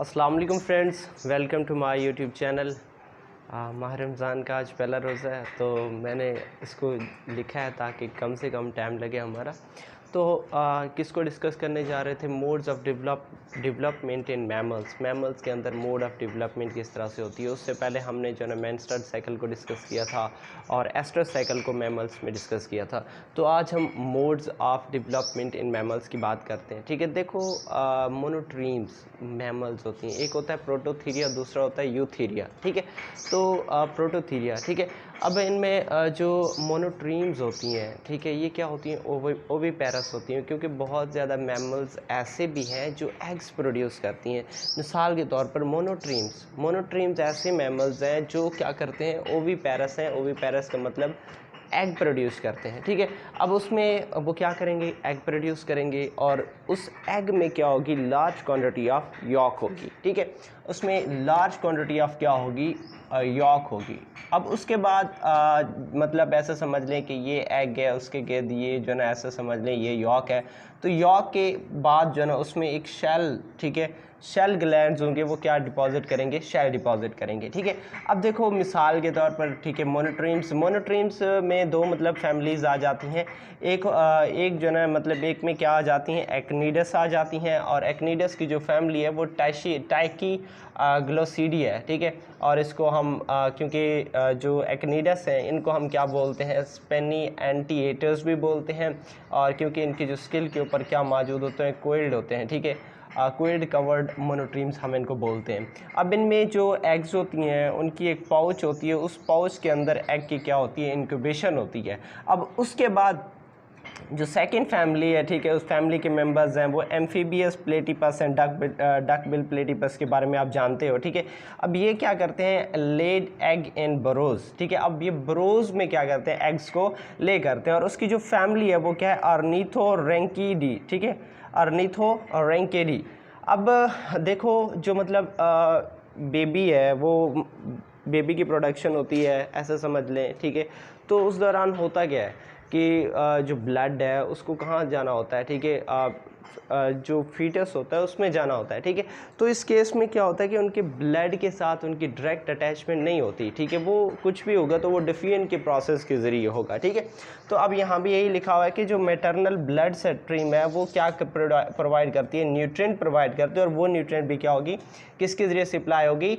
अस्सलाम वालेकुम friends, welcome to my YouTube channel. माह रमज़ान का आज पहला रोज़ा है, तो मैंने इसको लिखा है ताकि कम से कम टाइम लगे हमारा। तो किसको डिस्कस करने जा रहे थे, modes of development in mammals के अंदर मोड ऑफ डेवलपमेंट किस तरह से होती है। उससे पहले हमने जो है मेंस्ट्रुअल साइकिल को डिस्कस किया था और एस्ट्रस साइकिल को मैमल्स में डिस्कस किया था। तो आज हम modes of development in mammals की बात करते हैं। ठीक है, देखो मोनोट्रीम्स मैमल्स होती हैं, एक होता है प्रोटोथीरिया, दूसरा होता है यूथीरिया। ठीक है, तो प्रोटोथीरिया, ठीक है। अब इनमें जो मोनोट्रीम्स होती हैं, ठीक है, ये क्या होती हैं, ओविपेरस होती हैं, क्योंकि बहुत ज़्यादा मैमल्स ऐसे भी हैं जो एग्स प्रोड्यूस करती हैं। मिसाल के तौर पर मोनोट्रीम्स ऐसे मैमल्स हैं जो क्या करते हैं, ओविपेरस हैं। ओविपेरस का मतलब एग प्रोड्यूस करते हैं। ठीक है, अब उसमें वो क्या करेंगे, एग प्रोड्यूस करेंगे और उस एग में क्या होगी, लार्ज क्वांटिटी ऑफ यॉक होगी। ठीक है, उसमें लार्ज क्वांटिटी ऑफ क्या होगी, यॉक होगी। अब उसके बाद मतलब ऐसा समझ लें कि ये एग है, उसके गेद ये जो ना ऐसा समझ लें ये यॉक है। तो यॉक के बाद जो ना उसमें एक शेल, ठीक है, शेल ग्लैंड्स होंगे, वो क्या डिपॉजिट करेंगे, शेल डिपॉजिट करेंगे। ठीक है, अब देखो मिसाल के तौर पर, ठीक है, मोनोट्रीम्स में दो मतलब फैमिलीज़ आ जाती हैं। एक जो ना मतलब एक में क्या आ जाती हैं, एक्निडस आ जाती हैं, और एक्निडस की जो फैमिली है वो टाइकी ग्लोसीडी है। ठीक है, और इसको हम क्योंकि जो एक्निडस हैं इनको हम क्या बोलते हैं, स्पेनी एंटीएटर्स भी बोलते हैं, और क्योंकि इनकी जो स्किल के ऊपर क्या मौजूद होते हैं, कोइल्ड होते हैं। ठीक है, कोइल्ड कवर्ड मोनोट्रीम्स हम इनको बोलते हैं। अब इनमें जो एग्स होती हैं उनकी एक पाउच होती है, उस पाउच के अंदर एग की क्या होती है, इंक्यूबेशन होती है। अब उसके बाद जो सेकंड फैमिली है, ठीक है, उस फैमिली के मेंबर्स हैं वो amphibious platypus and duck bill platypus के बारे में आप जानते हो। ठीक है, अब ये क्या करते हैं, लेड एग इन बरोज। ठीक है, अब ये बरोज में क्या करते हैं, एग्स को ले करते हैं, और उसकी जो फैमिली है वो क्या है, ऑर्निथोरैंकिडी। ठीक है, ऑर्निथोरैंकिडी। अब देखो जो मतलब बेबी है, वो बेबी की प्रोडक्शन होती है, ऐसा समझ लें। ठीक है, तो उस दौरान होता क्या है कि जो ब्लड है उसको कहाँ जाना होता है, ठीक है, जो फीटस होता है उसमें जाना होता है। ठीक है, तो इस केस में क्या होता है कि उनके ब्लड के साथ उनकी डायरेक्ट अटैचमेंट नहीं होती। ठीक है, वो कुछ भी होगा तो वो डिफियन के प्रोसेस के ज़रिए होगा। ठीक है, तो अब यहाँ भी यही लिखा हुआ है कि जो मैटरनल ब्लड स्ट्रीम है वो क्या प्रोवाइड करती है, न्यूट्रिएंट प्रोवाइड करती है, और वो न्यूट्रिएंट भी क्या होगी, किसके ज़रिए सप्लाई होगी,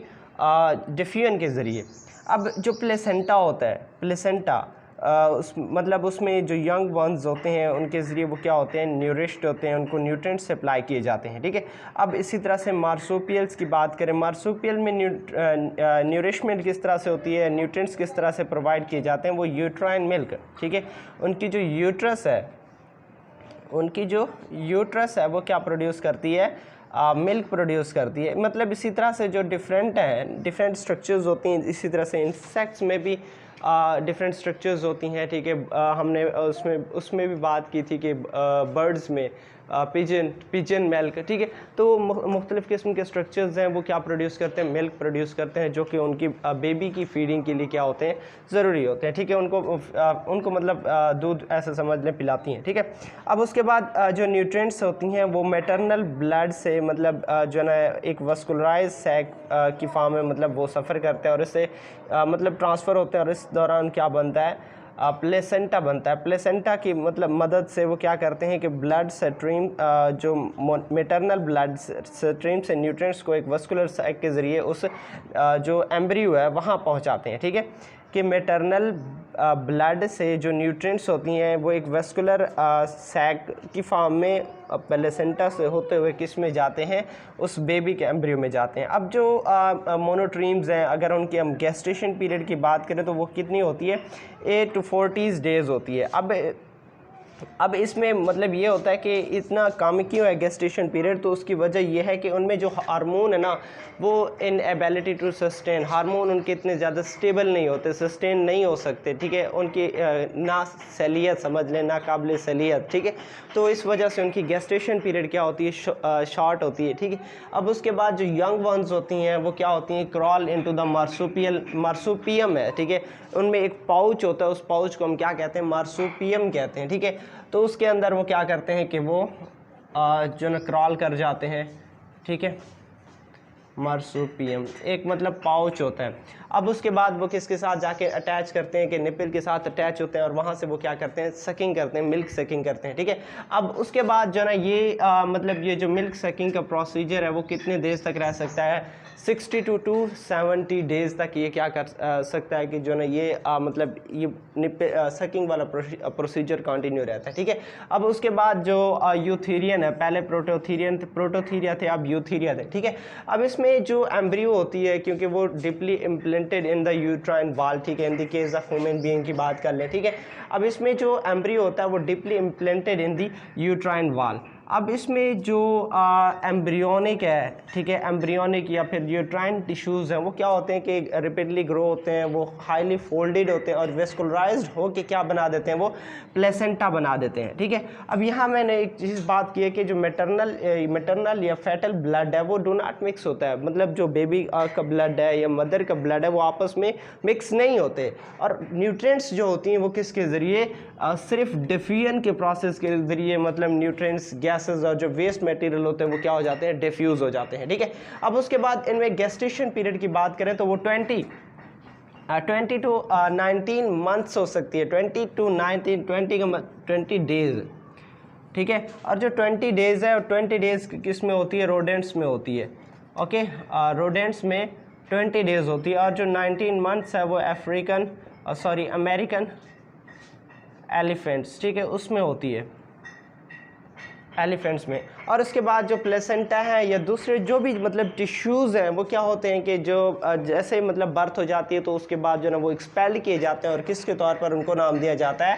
डिफियन के ज़रिए। अब जो प्लेसेंटा होता है, प्लेसेंटा उस मतलब उसमें जो यंग वंस होते हैं उनके ज़रिए वो क्या होते हैं, न्यूरिश्ड होते हैं, उनको न्यूट्रिएंट्स सप्लाई किए जाते हैं। ठीक है, अब इसी तरह से मार्सुपियल्स की बात करें, मार्सुपियल में न्यूरिशमेंट किस तरह से होती है, न्यूट्रिएंट्स किस तरह से प्रोवाइड किए जाते हैं, वो यूट्राइन मिल्क। ठीक है, उनकी जो यूट्रस है वो क्या प्रोड्यूस करती है, मिल्क प्रोड्यूस करती है। मतलब इसी तरह से जो डिफरेंट स्ट्रक्चर्स होती हैं, इसी तरह से इंसेक्ट्स में भी डिफरेंट स्ट्रक्चर्स होती हैं। ठीक है, हमने उसमें भी बात की थी कि बर्ड्स में पिजन मिल्क। ठीक है, तो मुख्तलिफ़ किस्म के स्ट्रक्चर्स हैं वो क्या प्रोड्यूस करते हैं, मिल्क प्रोड्यूस करते हैं, जो कि उनकी बेबी की फीडिंग के लिए क्या होते हैं, ज़रूरी होते हैं। ठीक है, उनको मतलब दूध ऐसा समझ लें पिलाती हैं। ठीक है, अब उसके बाद जो न्यूट्रिएंट्स होती हैं वो मैटरनल ब्लड से मतलब जो है ना एक वस्कुलराइज सैक की फॉर्म में मतलब वो सफ़र करते हैं, और इससे मतलब ट्रांसफ़र होते हैं, और इस दौरान क्या बनता है, प्लेसेंटा बनता है। प्लेसेंटा की मतलब मदद से वो क्या करते हैं कि ब्लड स्ट्रीम जो मैटरनल ब्लड स्ट्रीम से न्यूट्रिएंट्स को एक वस्कुलर सैक के ज़रिए उस जो एम्ब्रियो है वहाँ पहुँचाते हैं। ठीक है, कि मैटरनल ब्लड से जो न्यूट्रिएंट्स होती हैं वो एक वेस्कुलर सैक की फॉर्म में प्लेसेंटा से होते हुए किस में जाते हैं, उस बेबी के एम्ब्रियो में जाते हैं। अब जो मोनोट्रीम्स हैं, अगर उनकी हम गेस्टेशन पीरियड की बात करें तो वो कितनी होती है, 8 to 40 डेज़ होती है। अब इसमें मतलब ये होता है कि इतना कम क्यों है गेस्टेशन पीरियड, तो उसकी वजह यह है कि उनमें जो हार्मोन है ना वो इन एबिलिटी टू सस्टेन, हार्मोन उनके इतने ज़्यादा स्टेबल नहीं होते, सस्टेन नहीं हो सकते। ठीक है, उनकी ना सलीयत समझ लें, ना काबिल सलीयत। ठीक है, तो इस वजह से उनकी गेस्टेशन पीरियड क्या होती है, शॉर्ट होती है। ठीक है, अब उसके बाद जो यंग वंस होती हैं वो क्या होती हैं, क्रॉल इनटू द मार्सुपियम है। ठीक है, उनमें एक पाउच होता है, उस पाउच को हम क्या कहते हैं, मार्सुपियम कहते हैं। ठीक है, तो उसके अंदर वो क्या करते हैं कि वो जो न क्रॉल कर जाते हैं। ठीक है, मार्सुपियम, एक मतलब पाउच होता है। अब उसके बाद वो किसके साथ जाके अटैच करते हैं कि निपल के साथ अटैच होते हैं और वहाँ से वो क्या करते हैं, सकिंग करते हैं, मिल्क सकिंग करते हैं, ठीक है। अब उसके बाद जो ना ये मतलब ये जो मिल्क सकिंग का प्रोसीजर है वो कितने देर तक रह सकता है, 60 to 70 डेज़ तक ये क्या कर सकता है कि जो ना ये मतलब ये सकिंग वाला प्रोसीजर कंटिन्यू रहता है, ठीक है। अब उसके बाद जो यूथेरियन है, पहले प्रोटोथीरिया थे, अब यूथेरिया थे, ठीक है। अब इसमें जो एम्ब्रियो होती है, क्योंकि वो डीपली इम्प्लेंटेड इन द यूट्राइन वाल, ठीक है, in the case of human being की बात कर लें, ठीक है। अब इसमें जो एम्ब्रियो होता है वो डीपली इम्प्लेंटेड इन द यूट्राइन वाल। अब इसमें जो एम्ब्रियोनिक है, ठीक है, एम्ब्रियोनिक या फिर यूट्राइन टिश्यूज़ हैं वो क्या होते हैं कि रिपीडली ग्रो होते हैं, वो हाईली फोल्डेड होते हैं और वेस्कुलराइज्ड हो के क्या बना देते हैं, वो प्लेसेंटा बना देते हैं, ठीक है। अब यहाँ मैंने एक चीज़ बात की है कि जो मैटरनल या फैटल ब्लड है वो डू नॉट मिक्स होता है, मतलब जो बेबी का ब्लड है या मदर का ब्लड है वो आपस में मिक्स नहीं होते, और न्यूट्रिएंट्स जो होती हैं वो किसके ज़रिए, सिर्फ डिफ्यूजन के प्रोसेस के ज़रिए, मतलब न्यूट्रिएंट्स, गैसेस और जो वेस्ट मटेरियल होते हैं वो क्या हो जाते हैं, डिफ्यूज़ हो जाते हैं, ठीक है। अब उसके बाद इनमें गेस्टेशन पीरियड की बात करें तो वो 20 to 19 मंथ्स हो सकती है, 20 to 19, 20 डेज़, ठीक है। और जो 20 डेज़ है, 20 डेज़ किस में होती है, रोडेंट्स में होती है, ओके, रोडेंट्स में 20 डेज़ होती है, और जो 19 मंथ्स है वो अमेरिकन एलिफेंट्स, ठीक है, उसमें होती है, एलिफेंट्स में। और उसके बाद जो प्लेसेंटा है या दूसरे जो भी मतलब टिश्यूज़ हैं वो क्या होते हैं कि जो जैसे मतलब बर्थ हो जाती है तो उसके बाद जो ना वो एक्सपेल किए जाते हैं और किसके तौर पर उनको नाम दिया जाता है,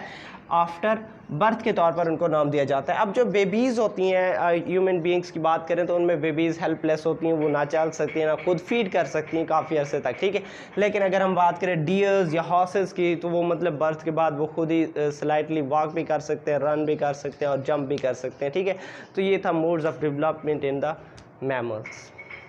आफ्टर बर्थ के तौर पर उनको नाम दिया जाता है। अब जो बेबीज़ होती हैं, ह्यूमन बीइंग्स की बात करें तो उनमें बेबीज़ हेल्पलेस होती हैं, वो ना चल सकती हैं, ना खुद फीड कर सकती हैं काफ़ी अरसे तक, ठीक है। लेकिन अगर हम बात करें डियर्स या हॉर्सेस की तो वो मतलब बर्थ के बाद वो खुद ही स्लाइटली वॉक भी कर सकते हैं, रन भी कर सकते हैं और जंप भी कर सकते हैं, ठीक है। तो ये था modes of development in the mammals.